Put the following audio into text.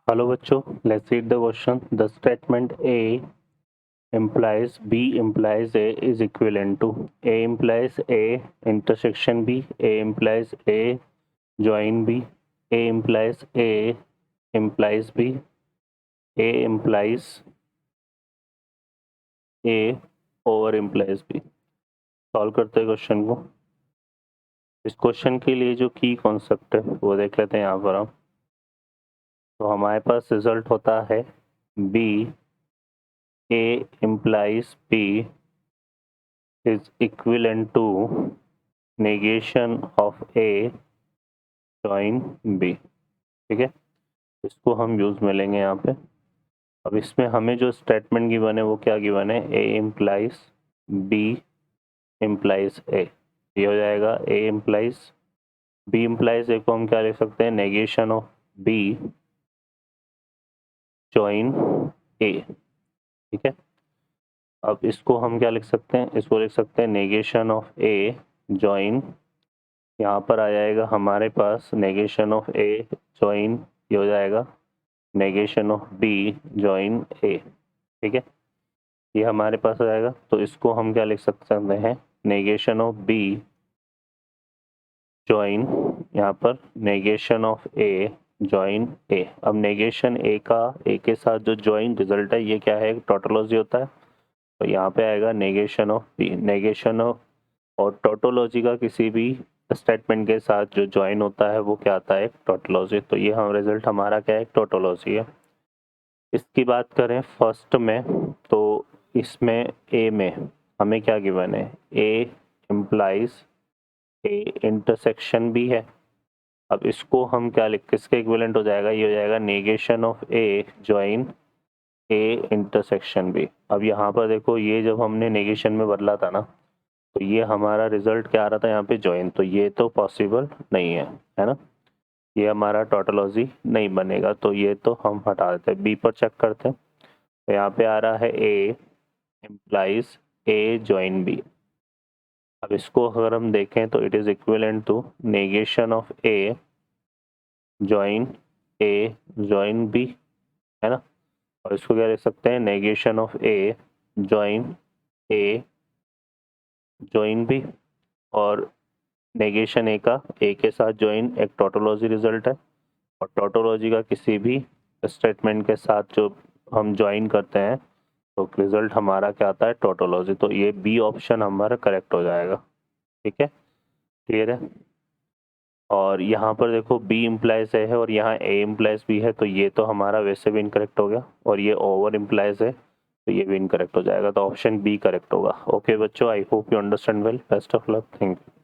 Hello बच्चों, let's read the question. The statement A implies B implies A is equivalent to A implies A intersection B, A implies A join B, A implies A implies B, A implies A over implies B. Solve करते हैं question को. इस question के लिए जो की concept है वो देख लेते हैं यहाँ पर हम. तो हमारे पास रिजल्ट होता है B A implies B is equivalent to negation of A join B. ठीक है, इसको हम यूज में लेंगे यहाँ पे. अब इसमें हमें जो स्टेटमेंट गिवन है वो क्या गिवन है? A implies B implies A. ये हो जाएगा A implies B implies A को हम क्या लिख सकते हैं? Negation of B join A. ठीक है, अब इसको हम क्या लिख सकते हैं? इसको लिख सकते हैं नेगेशन ऑफ A join. यहाँ पर आ जाएगा हमारे पास नेगेशन ऑफ A join, ये हो जाएगा negation of B join A. ठीक है, ये हमारे पास आ जाएगा. तो इसको हम क्या लिख सकते हैं? नेगेशन ऑफ B join, यहाँ पर negation of A join A. अब नेगेशन A का A के साथ जो join रिजल्ट है ये क्या है? टोटोलॉजी होता है. तो यहाँ पे आएगा negation of B. Negation of और टोटोलॉजी का किसी भी स्टेटमेंट के साथ जो ज्वाइन होता है वो क्या आता है? टोटोलॉजी. तो ये हम रिजल्ट हमारा क्या है? टोटोलॉजी है. इसकी बात करें फर्स्ट में, तो इसमें A में हमें क्या गिवन है? A इम्प्लाइज A इंटरसेक्शन भी है. अब इसको हम क्या लिख, किसके इक्विवेलेंट हो जाएगा? ये हो जाएगा negation of A join A intersection B. अब यहाँ पर देखो, ये जब हमने नेगेशन में बदला था ना, तो ये हमारा रिजल्ट क्या आ रहा था यहाँ पे? ज्वाइन. तो ये तो पॉसिबल नहीं है ना, ये हमारा टोटोलॉजी नहीं बनेगा. तो ये तो हम हटा देते हैं. बी पर चेक करते हैं. तो यहाँ पे आ रहा है A implies A join B. अब इसको अगर हम देखें तो it is equivalent to negation of A join A join B, है ना. और इसको क्या लिख सकते हैं? Negation of A join A join B. और नेगेशन A का A के साथ ज्वाइन एक टोटोलॉजी रिजल्ट है. और टोटोलॉजी का किसी भी स्टेटमेंट के साथ जो हम ज्वाइन करते हैं तो रिजल्ट हमारा क्या आता है? टोटोलॉजी. तो ये बी ऑप्शन हमारा करेक्ट हो जाएगा. ठीक है, क्लियर है. और यहाँ पर देखो B इम्प्लाइज है और यहाँ A इम्प्लाइज भी है, तो ये तो हमारा वैसे भी इनकरेक्ट हो गया. और ये ओवर इम्प्लाइज है तो ये भी इनकरेक्ट हो जाएगा. तो ऑप्शन बी करेक्ट होगा. ओके बच्चों, I hope you understand well. Best of luck. Thank you.